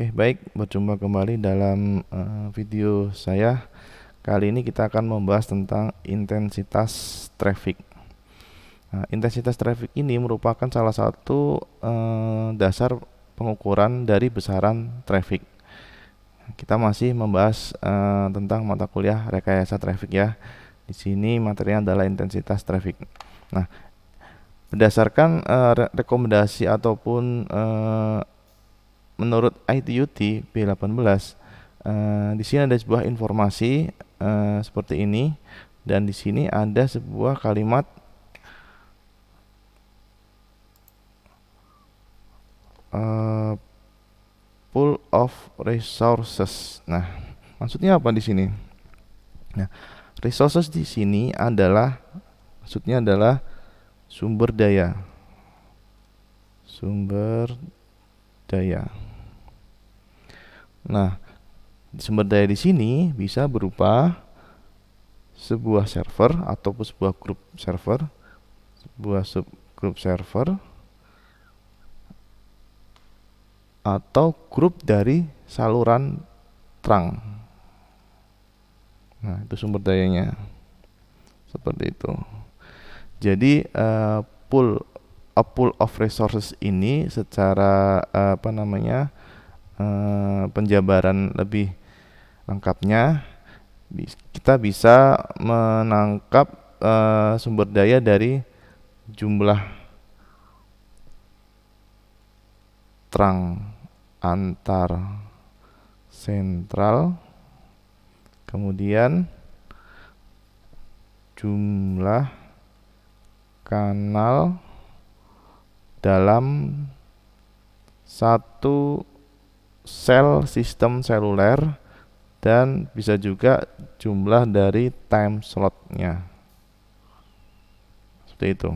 Oke, baik, berjumpa kembali dalam video saya. Kali ini kita akan membahas tentang intensitas traffic. Nah, intensitas traffic ini merupakan salah satu dasar pengukuran dari besaran traffic. Kita masih membahas tentang mata kuliah rekayasa traffic ya. Di sini materinya adalah intensitas traffic. Nah, berdasarkan rekomendasi ataupun menurut ITUT B18, di sini ada sebuah informasi seperti ini, dan di sini ada sebuah kalimat pool of resources. Nah, maksudnya apa di sini? Nah, resources di sini maksudnya adalah sumber daya. Sumber daya. Nah, sumber daya di sini bisa berupa sebuah server ataupun sebuah grup server, sebuah subgroup server, atau grup dari saluran terang. Nah, itu sumber dayanya. Seperti itu. Jadi a pool of resources ini secara penjabaran lebih lengkapnya, kita bisa menangkap sumber daya dari jumlah terang antar sentral, kemudian jumlah kanal dalam satu sel sistem seluler, dan bisa juga jumlah dari time slotnya. Seperti itu.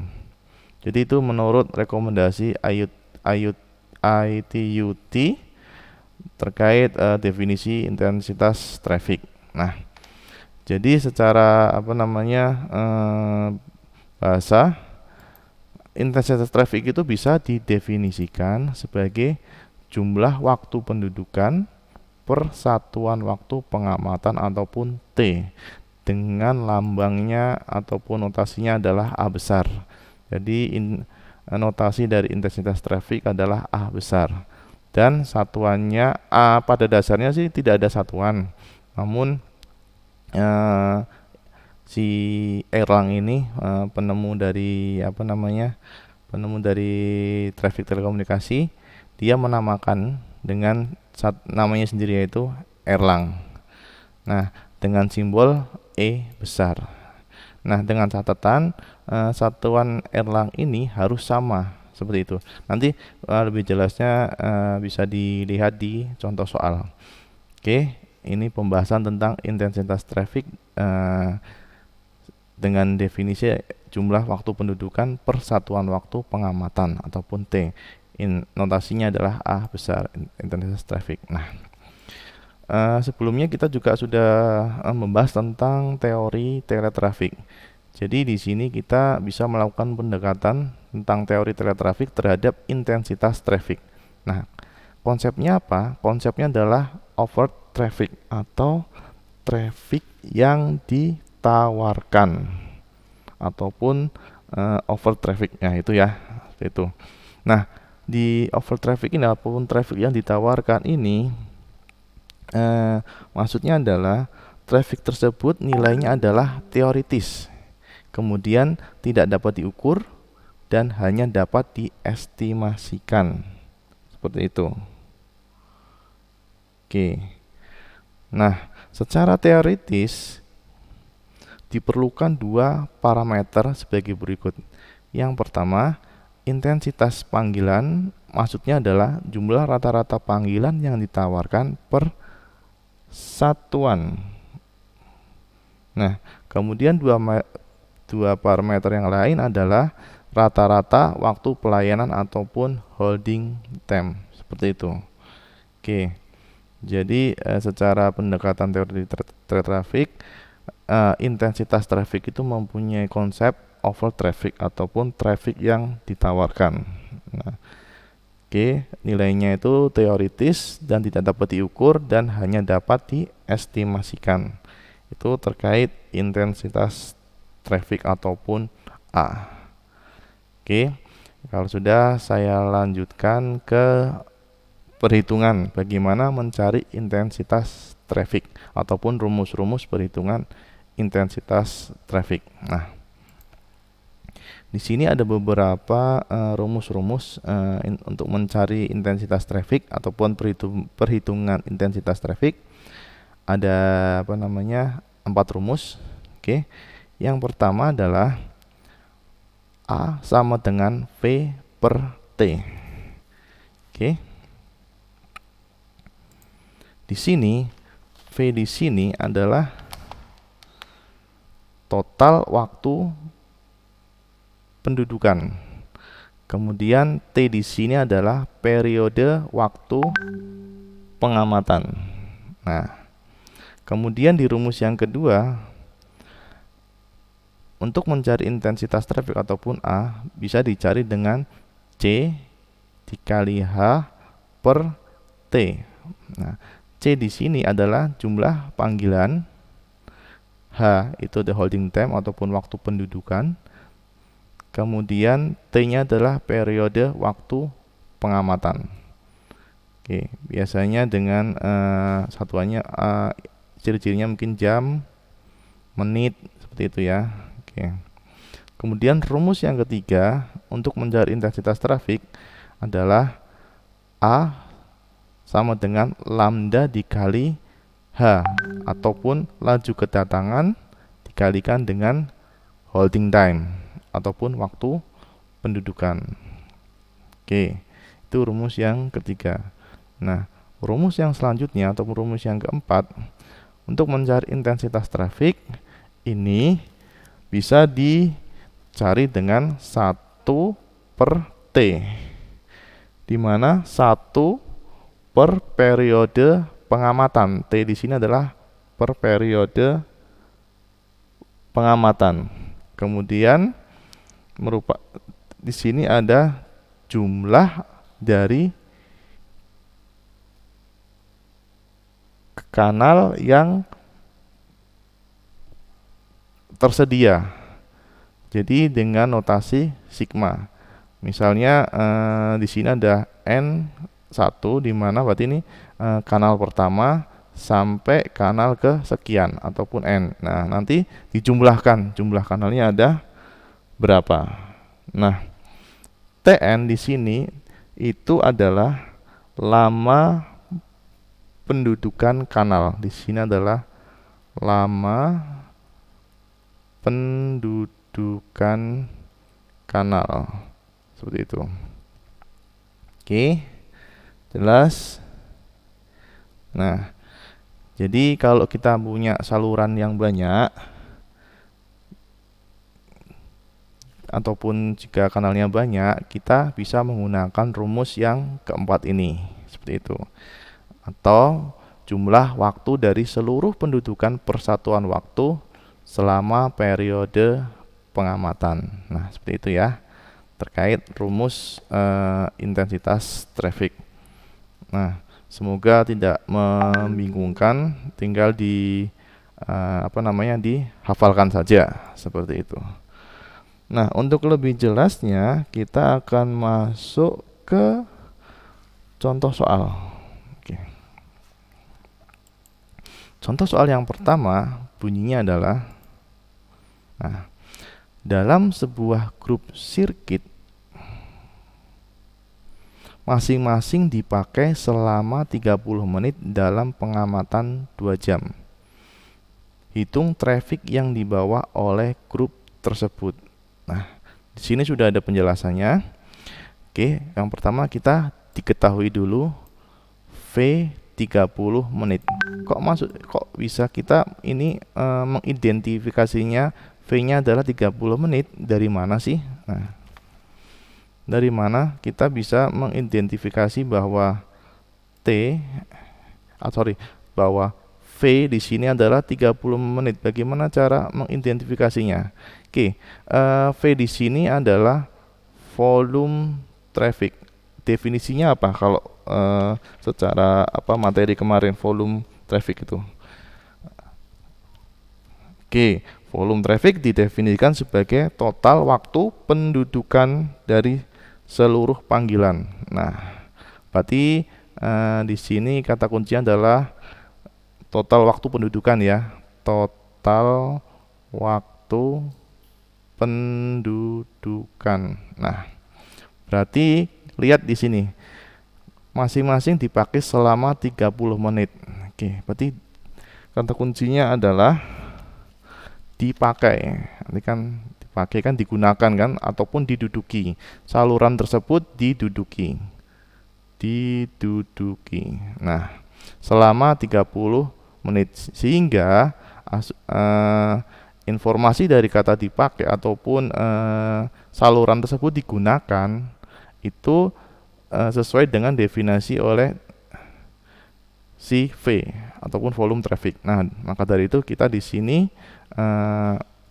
Jadi itu menurut rekomendasi ITUT terkait definisi intensitas traffic. Nah, jadi secara bahasa, intensitas traffic itu bisa didefinisikan sebagai jumlah waktu pendudukan per satuan waktu pengamatan ataupun T, dengan lambangnya ataupun notasinya adalah A besar. Jadi notasi dari intensitas traffic adalah A besar, dan satuannya A. Pada dasarnya sih tidak ada satuan, namun si Erlang ini penemu dari traffic telekomunikasi, dia menamakan dengan namanya sendiri, yaitu Erlang. Nah, dengan simbol E besar. Nah, dengan catatan satuan Erlang ini harus sama, seperti itu. Nanti lebih jelasnya bisa dilihat di contoh soal. Oke, ini pembahasan tentang intensitas traffic dengan definisi jumlah waktu pendudukan per satuan waktu pengamatan ataupun T. Notasinya adalah A besar, intensitas traffic. Nah, sebelumnya kita juga sudah membahas tentang teori teletrafik. Jadi di sini kita bisa melakukan pendekatan tentang teori teletrafik terhadap intensitas traffic. Nah, konsepnya apa? Konsepnya adalah over traffic atau traffic yang ditawarkan, ataupun over trafficnya itu ya, itu. Nah, di over traffic ini apapun traffic yang ditawarkan ini, maksudnya adalah traffic tersebut nilainya adalah teoritis, kemudian tidak dapat diukur dan hanya dapat diestimasikan, seperti itu. Oke. Nah, secara teoritis diperlukan dua parameter sebagai berikut. Yang pertama, intensitas panggilan, maksudnya adalah jumlah rata-rata panggilan yang ditawarkan per satuan. Nah, kemudian dua parameter yang lain adalah rata-rata waktu pelayanan ataupun holding time, seperti itu. Oke. Jadi secara pendekatan teori traffic, intensitas traffic itu mempunyai konsep over traffic ataupun traffic yang ditawarkan. Nah, Oke, nilainya itu teoritis dan tidak dapat diukur dan hanya dapat diestimasikan. Itu terkait intensitas traffic ataupun A. Oke, kalau sudah, saya lanjutkan ke perhitungan bagaimana mencari intensitas traffic ataupun rumus-rumus perhitungan intensitas traffic. Nah, di sini ada beberapa rumus-rumus untuk mencari intensitas traffic ataupun perhitungan intensitas traffic. Ada 4 rumus. Oke. Yang pertama adalah A sama dengan V per T. Oke. Di sini V di sini adalah total waktu pendudukan. Kemudian T di sini adalah periode waktu pengamatan. Nah, kemudian di rumus yang kedua, untuk mencari intensitas traffic ataupun A bisa dicari dengan C dikali H per T. Nah, C di sini adalah jumlah panggilan, H itu the holding time ataupun waktu pendudukan. Kemudian T-nya adalah periode waktu pengamatan. Oke, biasanya dengan satuannya ciri-cirinya mungkin jam, menit, seperti itu ya. Oke. Kemudian rumus yang ketiga untuk mencari intensitas traffic adalah A sama dengan lambda dikali H ataupun laju kedatangan dikalikan dengan holding time ataupun waktu pendudukan. Oke, itu rumus yang ketiga. Nah, rumus yang selanjutnya ataupun rumus yang keempat untuk mencari intensitas traffic ini bisa dicari dengan 1 per T, di mana 1 per periode pengamatan. T di sini adalah per periode pengamatan. Kemudian di sini ada jumlah dari kanal yang tersedia. Jadi dengan notasi sigma. Misalnya di sini ada N1 di mana berarti ini kanal pertama sampai kanal ke sekian ataupun N. Nah, nanti dijumlahkan, jumlah kanalnya ada berapa. Nah, TN di sini itu adalah lama pendudukan kanal. Di sini adalah lama pendudukan kanal. Seperti itu. Oke. Jelas? Nah, jadi kalau kita punya saluran yang banyak ataupun jika kanalnya banyak, kita bisa menggunakan rumus yang keempat ini, seperti itu. Atau jumlah waktu dari seluruh pendudukan persatuan waktu selama periode pengamatan. Nah, seperti itu ya, terkait rumus intensitas traffic. Nah, semoga tidak membingungkan, tinggal dihafalkan saja, seperti itu. Nah, untuk lebih jelasnya kita akan masuk ke contoh soal. Oke. Contoh soal yang pertama bunyinya adalah, nah, dalam sebuah grup sirkuit masing-masing dipakai selama 30 menit dalam pengamatan 2 jam. Hitung traffic yang dibawa oleh grup tersebut. Nah, di sini sudah ada penjelasannya. Oke, yang pertama kita diketahui dulu V 30 menit. Kok bisa kita ini mengidentifikasinya V-nya adalah 30 menit? Dari mana sih? Nah, dari mana kita bisa mengidentifikasi bahwa bahwa V di sini adalah 30 menit. Bagaimana cara mengidentifikasinya? Oke, V di sini adalah volume traffic. definisinya apa kalau secara materi kemarin volume traffic itu? Oke, volume traffic didefinisikan sebagai total waktu pendudukan dari seluruh panggilan. Nah, berarti di sini kata kuncinya adalah total waktu pendudukan ya. Total waktu pendudukan. Nah, berarti lihat di sini masing-masing dipakai selama 30 menit. Oke, berarti kata kuncinya adalah dipakai. Ini kan dipakai kan digunakan kan ataupun diduduki. Saluran tersebut diduduki. Nah, selama 30 menit sehingga informasi dari kata dipakai ataupun saluran tersebut digunakan itu sesuai dengan definisi oleh si V ataupun volume traffic. Nah, maka dari itu kita di sini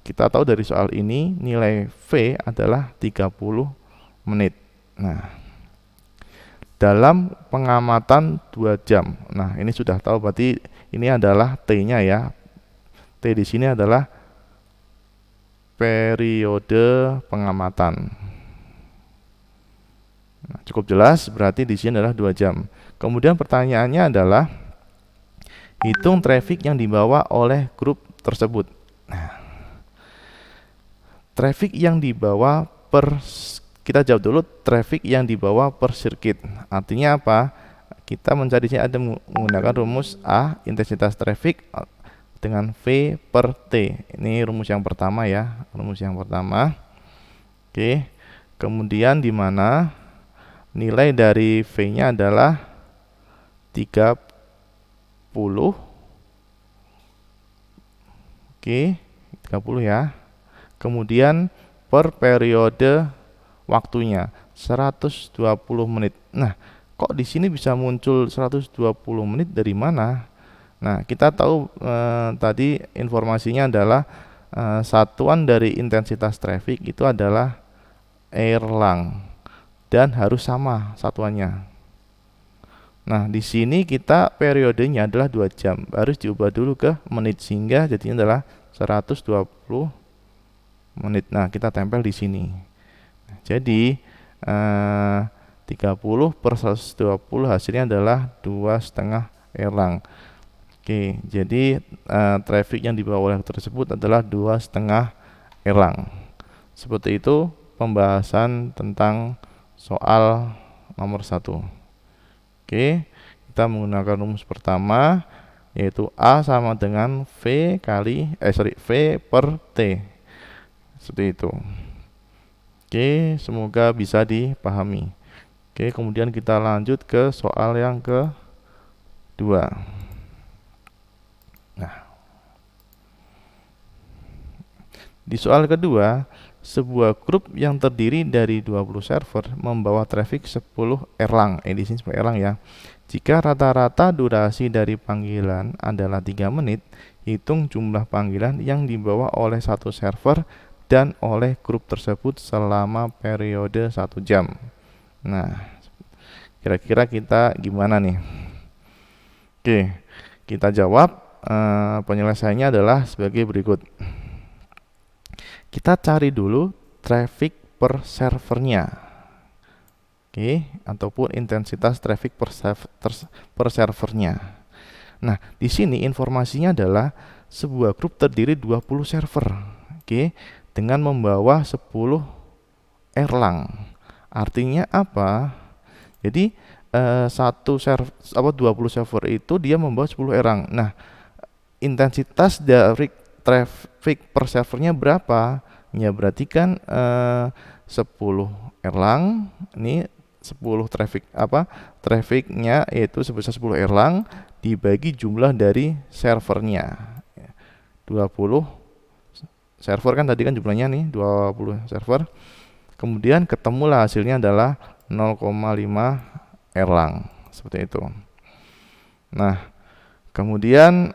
kita tahu dari soal ini nilai V adalah 30 menit. Nah, dalam pengamatan 2 jam. Nah, ini sudah tahu berarti ini adalah T-nya ya. T di sini adalah periode pengamatan. Nah, cukup jelas berarti di sini adalah 2 jam. Kemudian pertanyaannya adalah hitung traffic yang dibawa oleh grup tersebut. Nah, traffic yang dibawa kita jawab dulu traffic yang dibawa per sirkuit. Artinya apa? Kita mencarinya ada menggunakan rumus A, intensitas traffic dengan V per T. Ini rumus yang pertama ya, rumus yang pertama. Oke. Kemudian di mana nilai dari V-nya adalah 30. Oke, 30 ya. Kemudian per periode waktunya 120 menit. Nah, kok di sini bisa muncul 120 menit dari mana? Nah, kita tahu tadi informasinya adalah satuan dari intensitas traffic itu adalah Erlang dan harus sama satuannya. Nah, di sini kita periodenya adalah 2 jam. Harus diubah dulu ke menit sehingga jadinya adalah 120 menit. Nah, kita tempel di sini. Jadi 30 per 120 hasilnya adalah 2,5 Erlang. Oke, jadi traffic yang dibawa oleh tersebut adalah 2,5 Erlang. Seperti itu pembahasan tentang soal nomor 1. Oke, kita menggunakan rumus pertama yaitu A sama dengan V per T. Seperti itu. Oke, semoga bisa dipahami. Oke, kemudian kita lanjut ke soal yang kedua. Nah, di soal kedua, sebuah grup yang terdiri dari 20 server membawa traffic 10 Erlang. Di sini 10 Erlang ya. Jika rata-rata durasi dari panggilan adalah 3 menit, hitung jumlah panggilan yang dibawa oleh satu server dan oleh grup tersebut selama periode 1 jam. Nah, kira-kira kita gimana nih? Oke, kita jawab. Penyelesaiannya adalah sebagai berikut. Kita cari dulu traffic per servernya. Oke, ataupun intensitas traffic per servernya. Nah, di sini informasinya adalah sebuah grup terdiri 20 server. Oke, dengan membawa 10 Erlang. Artinya apa? Jadi 20 server itu dia membawa 10 Erlang. Nah, intensitas dari traffic per servernya berapa? Ya berarti kan 10 Erlang ini 10 trafficnya yaitu sebesar 10 Erlang dibagi jumlah dari servernya 20 server kan tadi kan jumlahnya nih 20 server, kemudian ketemulah hasilnya adalah 0,5 Erlang seperti itu. Nah, kemudian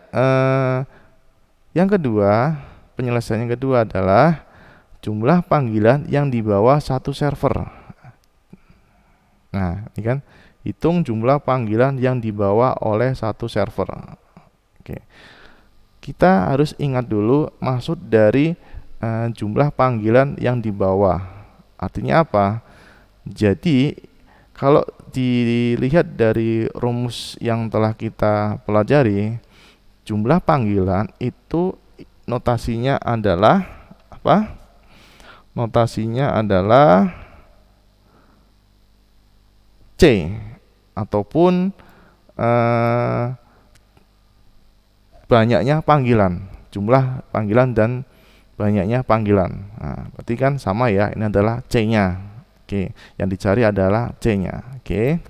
yang kedua, penyelesaian yang kedua adalah jumlah panggilan yang dibawa satu server. Nah, ini kan hitung jumlah panggilan yang dibawa oleh satu server. Oke. Kita harus ingat dulu maksud dari jumlah panggilan yang dibawa. Artinya apa? Jadi kalau dilihat dari rumus yang telah kita pelajari, jumlah panggilan itu notasinya adalah apa? Notasinya adalah C ataupun eh, banyaknya panggilan, jumlah panggilan dan banyaknya panggilan. Nah, berarti kan sama ya, ini adalah C-nya. Oke, yang dicari adalah C-nya. Oke.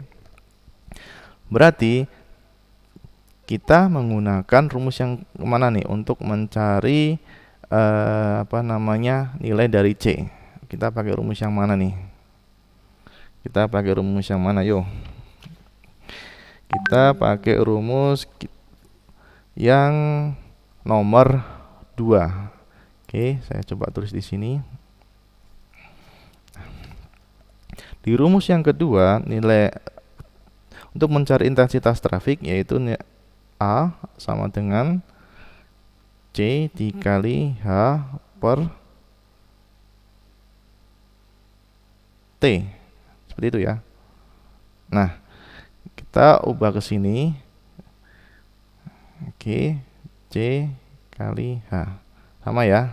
Berarti kita menggunakan rumus yang mana nih untuk mencari nilai dari C. Kita pakai rumus yang mana nih? Kita pakai rumus yang mana, yuk? Kita pakai rumus yang nomor 2. Oke, saya coba tulis di sini. Di rumus yang kedua, nilai untuk mencari intensitas trafik yaitu A sama dengan C dikali H per T. Seperti itu ya. Nah, kita ubah ke sini. Oke, C kali H. Sama ya.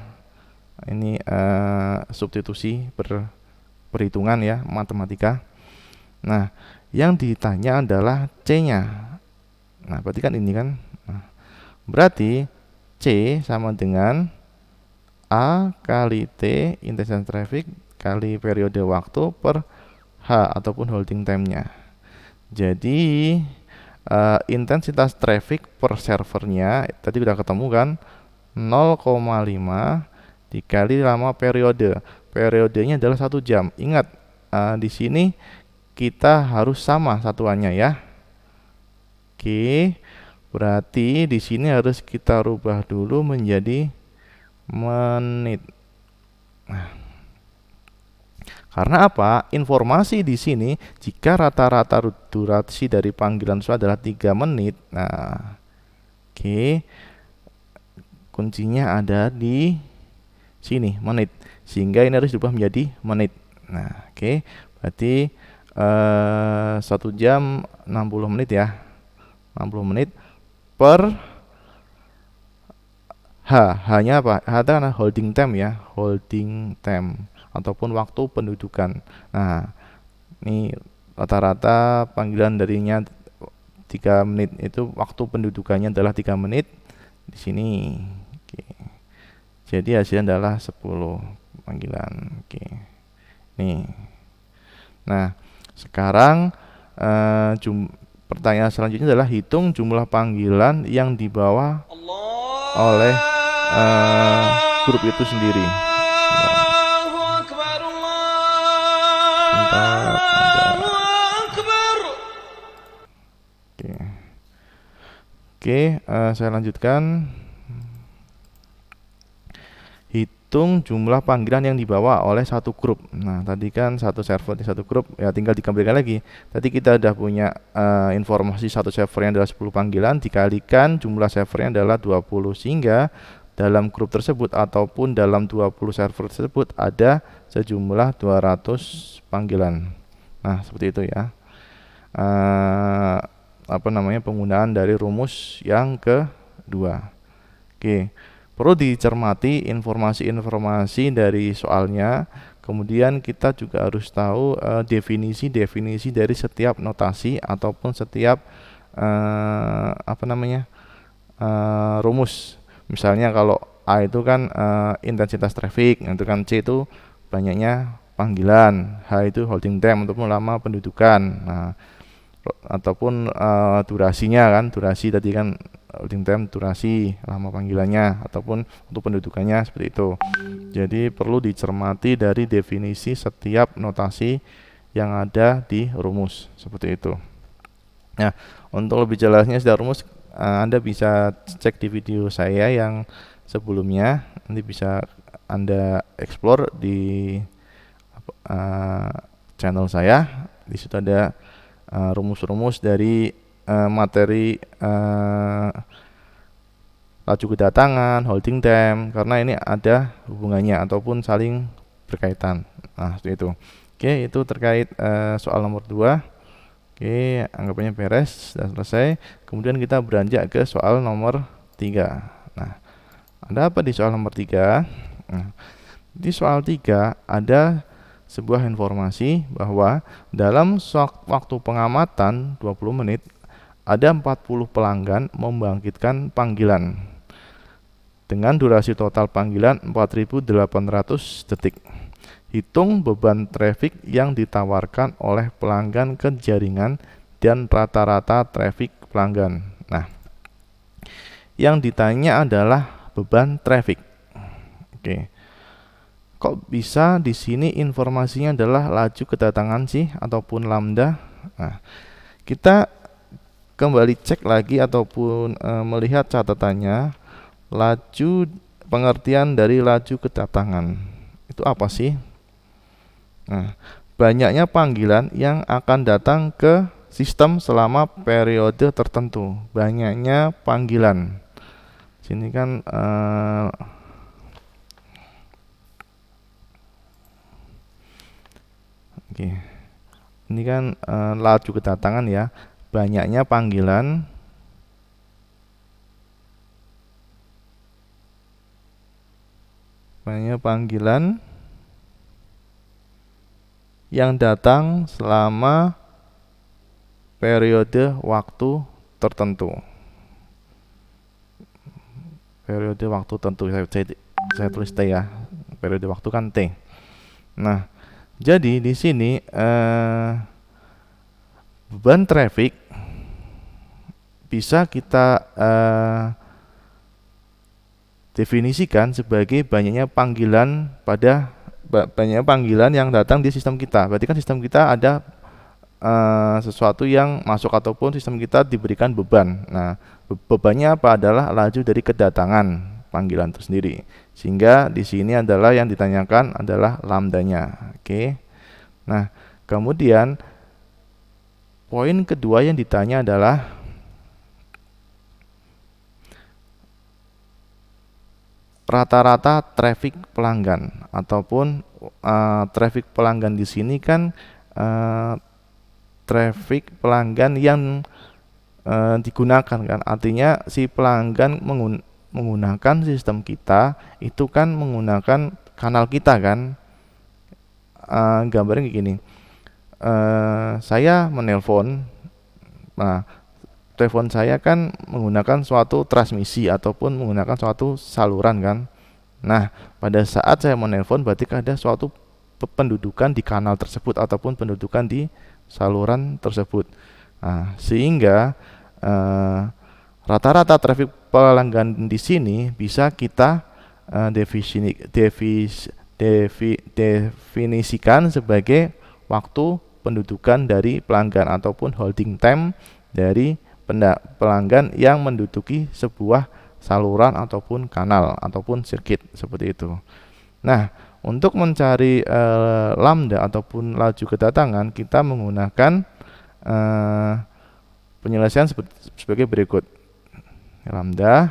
Ini substitusi perhitungan ya, matematika. Nah, yang ditanya adalah C-nya. Nah, berarti kan ini kan. Nah, berarti C sama dengan A kali T intensitas traffic kali periode waktu per H ataupun holding time-nya. Jadi intensitas traffic per servernya tadi udah ketemu kan, 0,5 dikali lama periode. Periodenya adalah 1 jam. Ingat, di sini kita harus sama satuannya ya. Oke, berarti di sini harus kita rubah dulu menjadi menit. Nah, karena apa? Informasi di sini jika rata-rata durasi dari panggilan itu adalah 3 menit. Nah, oke. Kuncinya ada di sini, menit. Sehingga ini harus diubah menjadi menit. Nah, oke. Berarti 1 jam 60 menit ya. 60 menit per H. H-nya apa? H itu kan holding time ya, holding time ataupun waktu pendudukan. Nah, ini rata-rata panggilan darinya 3 menit, itu waktu pendudukannya adalah 3 menit di sini. Oke. Jadi hasilnya adalah 10 panggilan. Oke. Nih. Nah, sekarang pertanyaan selanjutnya adalah hitung jumlah panggilan yang dibawa oleh grup itu sendiri. Sebentar, Oke, saya lanjutkan. Hitung jumlah panggilan yang dibawa oleh satu grup. Nah, tadi kan satu server di satu grup, ya tinggal dikembalikan lagi. Tadi kita udah punya informasi satu servernya adalah 10 panggilan, dikalikan jumlah servernya adalah 20, sehingga dalam grup tersebut ataupun dalam 20 server tersebut ada sejumlah 200 panggilan. Nah, seperti itu ya. Penggunaan dari rumus yang kedua. Oke. Perlu dicermati informasi-informasi dari soalnya. Kemudian kita juga harus tahu definisi-definisi dari setiap notasi ataupun setiap rumus. Misalnya kalau A itu kan intensitas traffic, itu kan C itu banyaknya panggilan, H itu holding time ataupun lama pendudukan. Nah, ataupun durasinya kan, durasi tadi kan holding time, durasi lama panggilannya ataupun untuk pendudukannya, seperti itu. Jadi perlu dicermati dari definisi setiap notasi yang ada di rumus, seperti itu. Nah, untuk lebih jelasnya secara rumus Anda bisa cek di video saya yang sebelumnya, nanti bisa Anda explore di channel saya. Di situ ada rumus-rumus dari materi laju kedatangan, holding time, karena ini ada hubungannya ataupun saling berkaitan. Nah, seperti itu. Oke, itu terkait soal nomor 2. Oke, anggapannya beres, sudah selesai. Kemudian kita beranjak ke soal nomor 3. Nah, ada apa di soal nomor 3? Nah, di soal 3 ada sebuah informasi bahwa dalam waktu pengamatan 20 menit ada 40 pelanggan membangkitkan panggilan dengan durasi total panggilan 4.800 detik. Hitung beban traffic yang ditawarkan oleh pelanggan ke jaringan dan rata-rata traffic pelanggan. Nah, yang ditanya adalah beban traffic. Oke. Kok bisa di sini informasinya adalah laju kedatangan sih ataupun lambda? Nah, kita kembali cek lagi ataupun melihat catatannya. Laju, pengertian dari laju kedatangan itu apa sih? Nah, banyaknya panggilan yang akan datang ke sistem selama periode tertentu. Banyaknya panggilan. Sini kan oke. Ini kan laju kedatangan ya. Banyaknya panggilan yang datang selama periode waktu tertentu. Periode waktu tertentu saya tulis T ya. Periode waktu kan T. Nah, jadi di sini beban traffic bisa kita definisikan sebagai banyaknya panggilan yang datang di sistem kita. Berarti kan sistem kita ada sesuatu yang masuk ataupun sistem kita diberikan beban. Nah, bebannya apa? Adalah laju dari kedatangan panggilan itu sendiri. Sehingga di sini adalah yang ditanyakan adalah lambdanya. Oke. Nah, kemudian poin kedua yang ditanya adalah rata-rata traffic pelanggan ataupun traffic pelanggan di sini kan traffic pelanggan yang digunakan kan, artinya si pelanggan menggunakan sistem kita itu kan menggunakan kanal kita kan. Gambarnya kayak gini, saya menelpon, nah telepon saya kan menggunakan suatu transmisi ataupun menggunakan suatu saluran kan. Nah, pada saat saya menelpon berarti ada suatu pendudukan di kanal tersebut ataupun pendudukan di saluran tersebut. Nah, sehingga rata-rata traffic pelanggan di sini bisa kita definisikan sebagai waktu pendudukan dari pelanggan ataupun holding time dari pelanggan yang menduduki sebuah saluran ataupun kanal ataupun sirkuit seperti itu. Nah, untuk mencari lambda ataupun laju kedatangan kita menggunakan penyelesaian sebagai berikut. Lambda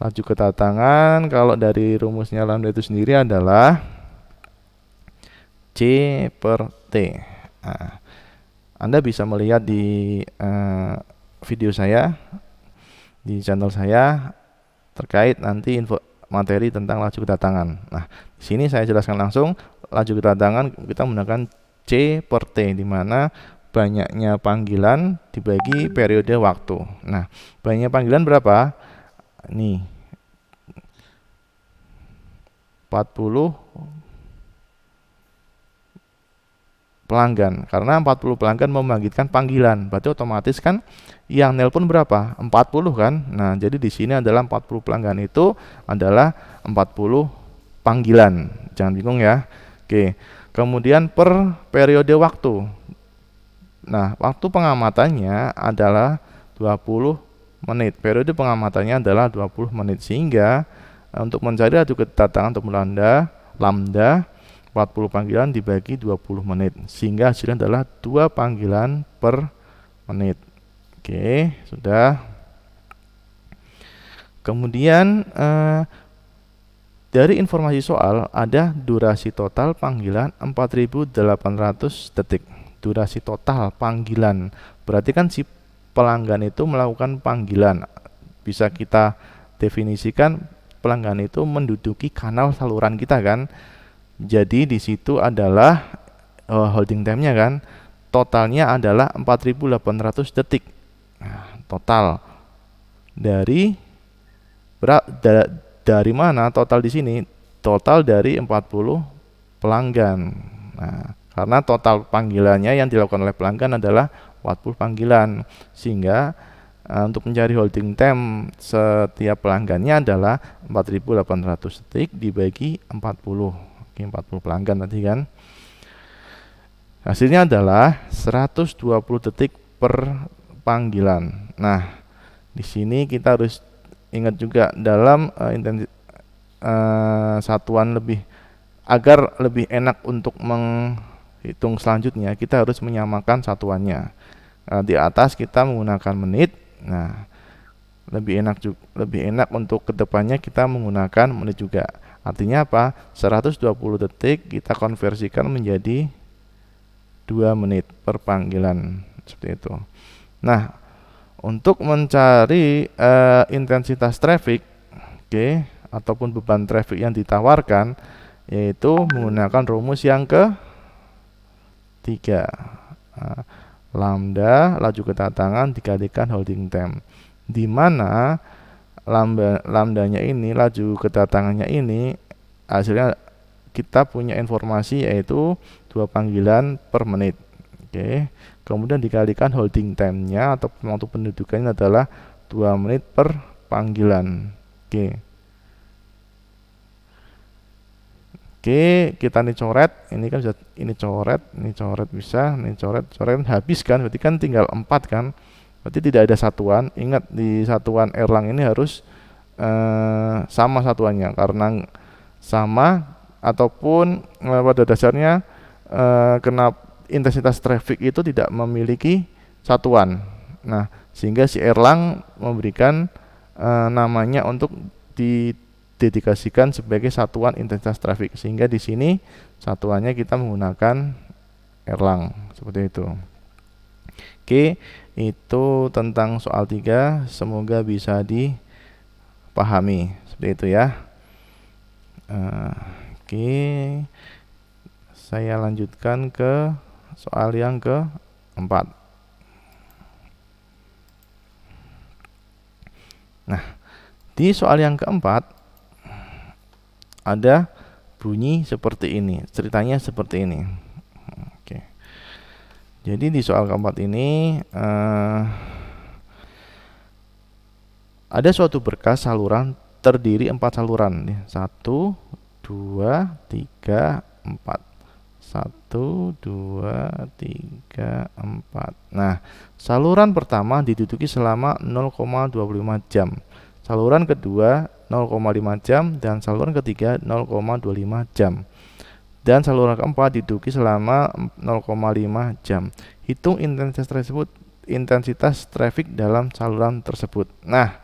laju kedatangan, kalau dari rumusnya lambda itu sendiri adalah C per T. Nah, Anda bisa melihat di video saya di channel saya terkait nanti info materi tentang laju kedatangan. Nah, di sini saya jelaskan langsung laju kedatangan kita menggunakan C per T, di mana banyaknya panggilan dibagi periode waktu. Nah, banyaknya panggilan berapa? Nih, 40 pelanggan, karena 40 pelanggan membangkitkan panggilan, berarti otomatis kan yang nelpon berapa? 40 kan. Nah, jadi di sini adalah 40 pelanggan itu adalah 40 panggilan. Jangan bingung ya. Oke. Kemudian per periode waktu. Nah, waktu pengamatannya adalah 20 menit. Periode pengamatannya adalah 20 menit, sehingga untuk mencari laju kedatangan untuk lambda 40 panggilan dibagi 20 menit, sehingga hasilnya adalah 2 panggilan per menit. Oke, sudah. Kemudian dari informasi soal ada durasi total panggilan 4.800 detik. Durasi total panggilan, berarti kan si pelanggan itu melakukan panggilan. Bisa kita definisikan pelanggan itu menduduki kanal saluran kita kan. Jadi di situ adalah holding time-nya kan. Totalnya adalah 4.800 detik. Nah, total dari dari mana total di sini? Total dari 40 pelanggan. Nah, karena total panggilannya yang dilakukan oleh pelanggan adalah 40 panggilan, sehingga untuk mencari holding time setiap pelanggannya adalah 4.800 detik dibagi 40. Oke, 40 pelanggan tadi kan. Hasilnya adalah 120 detik per panggilan. Nah, di sini kita harus ingat juga dalam satuan lebih, agar lebih enak untuk menghitung selanjutnya, kita harus menyamakan satuannya. Di atas kita menggunakan menit. Nah, lebih enak untuk kedepannya kita menggunakan menit juga. Artinya apa? 120 detik kita konversikan menjadi 2 menit per panggilan, seperti itu. Nah, untuk mencari intensitas traffic, ataupun beban traffic yang ditawarkan, yaitu menggunakan rumus yang ketiga. Lambda laju kedatangan dikalikan holding time, di mana lambdanya ini, laju kedatangannya ini, hasilnya kita punya informasi yaitu 2 panggilan per menit. Kemudian dikalikan holding time-nya atau waktu pendudukannya adalah 2 menit per panggilan. Oke, kita nih coret, ini kan bisa, ini coret bisa, ini coret habis kan, berarti kan tinggal 4 kan. Berarti tidak ada satuan. Ingat, di satuan Erlang ini harus sama satuannya, karena sama ataupun pada dasarnya kena intensitas traffic itu tidak memiliki satuan. Nah, sehingga si Erlang memberikan namanya untuk didedikasikan sebagai satuan intensitas traffic, sehingga di sini satuannya kita menggunakan Erlang, seperti itu. Oke, itu tentang soal 3, semoga bisa dipahami, seperti itu ya. Oke, saya lanjutkan ke soal yang keempat. Nah, di soal yang keempat ada bunyi seperti ini, ceritanya seperti ini. Oke. Jadi di soal keempat ini ada suatu berkas saluran terdiri 4 saluran. 1, 2, 3, 4. 1, 2, 3, 4. Nah, saluran pertama diduduki selama 0,25 jam. Saluran kedua 0,5 jam dan saluran ketiga 0,25 jam. Dan saluran keempat diduduki selama 0,5 jam. Hitung intensitas traffic dalam saluran tersebut. Nah,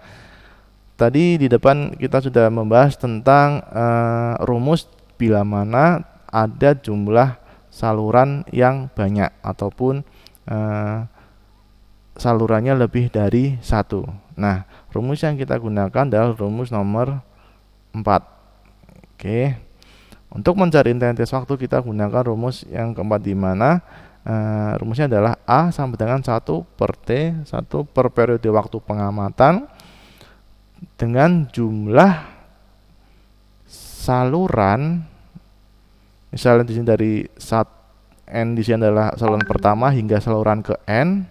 tadi di depan kita sudah membahas tentang rumus bila mana ada jumlah saluran yang banyak ataupun salurannya lebih dari 1. Nah, rumus yang kita gunakan adalah rumus nomor 4. Oke. Untuk mencari intensitas waktu kita gunakan rumus yang keempat, di mana rumusnya adalah A sama dengan 1 per T, 1 per periode waktu pengamatan dengan jumlah saluran, misalnya di sini dari N di sini adalah saluran pertama hingga saluran ke N,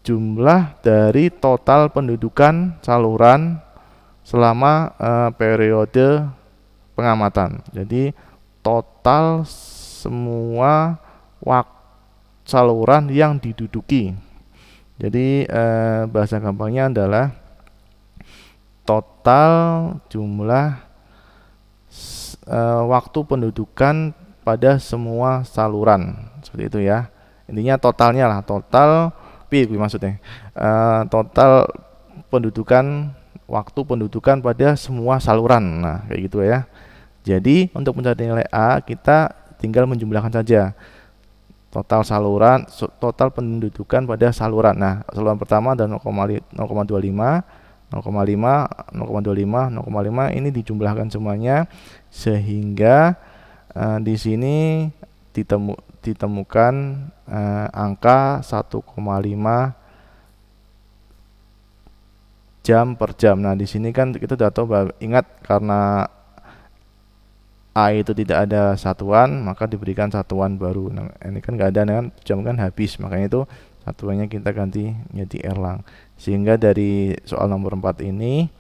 jumlah dari total pendudukan saluran selama periode pengamatan. Jadi total semua saluran yang diduduki. Jadi bahasa gampangnya adalah total jumlah waktu pendudukan pada semua saluran, seperti itu ya. Intinya totalnya lah, total pi maksudnya. Total pendudukan, waktu pendudukan pada semua saluran. Nah, kayak gitu ya. Jadi untuk mencari nilai A kita tinggal menjumlahkan saja total saluran, total pendudukan pada saluran. Nah, saluran pertama ada 0,25, 0,5, 0,25, 0,5 ini dijumlahkan semuanya sehingga di sini ditemukan angka 1,5 jam per jam. Nah, di sini kan kita sudah tahu bahwa ingat karena A itu tidak ada satuan, maka diberikan satuan baru. Nah, ini kan nggak ada kan, jam kan habis, makanya itu satuannya kita ganti menjadi Erlang. Sehingga dari soal nomor 4 ini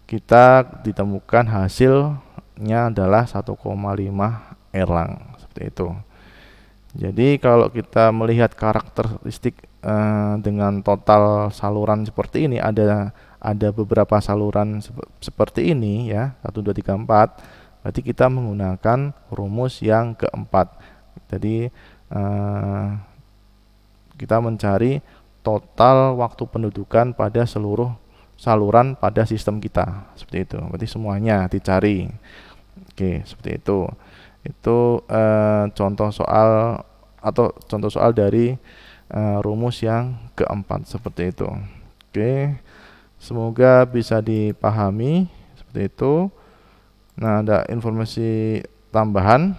kita ditemukan hasilnya adalah 1,5 Erlang, seperti itu. Jadi kalau kita melihat karakteristik dengan total saluran seperti ini, ada beberapa saluran seperti ini ya, 1 2 3 4. Berarti kita menggunakan rumus yang keempat. Jadi kita mencari total waktu pendudukan pada seluruh saluran pada sistem kita, seperti itu. Berarti semuanya dicari. Oke, seperti itu. Itu contoh soal dari rumus yang keempat, seperti itu. Oke, semoga bisa dipahami, seperti itu. Nah, ada informasi tambahan.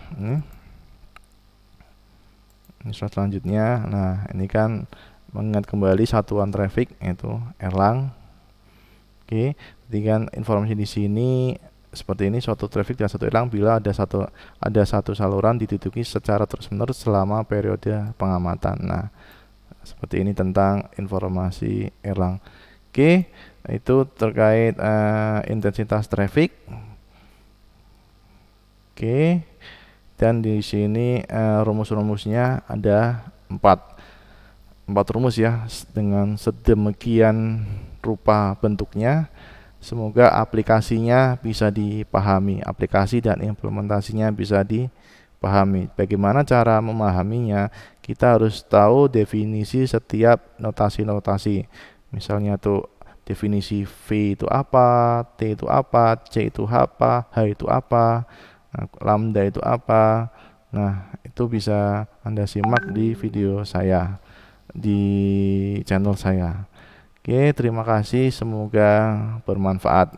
Ini slide selanjutnya. Nah, ini kan mengingat kembali satuan traffic yaitu Erlang. Oke, jadi kan informasi di sini seperti ini, suatu traffic dan satu Erlang bila ada satu saluran diduduki secara terus-menerus selama periode pengamatan. Nah, seperti ini tentang informasi Erlang. Oke, itu terkait intensitas traffic. Oke, dan di sini rumus-rumusnya ada 4 rumus ya, dengan sedemikian rupa bentuknya. Semoga aplikasinya bisa dipahami, aplikasi dan implementasinya bisa dipahami. Bagaimana cara memahaminya? Kita harus tahu definisi setiap notasi-notasi. Misalnya tuh definisi V itu apa, T itu apa, C itu apa, H itu apa, lambda itu apa. Nah, itu bisa Anda simak di video saya di channel saya. Oke, terima kasih, semoga bermanfaat.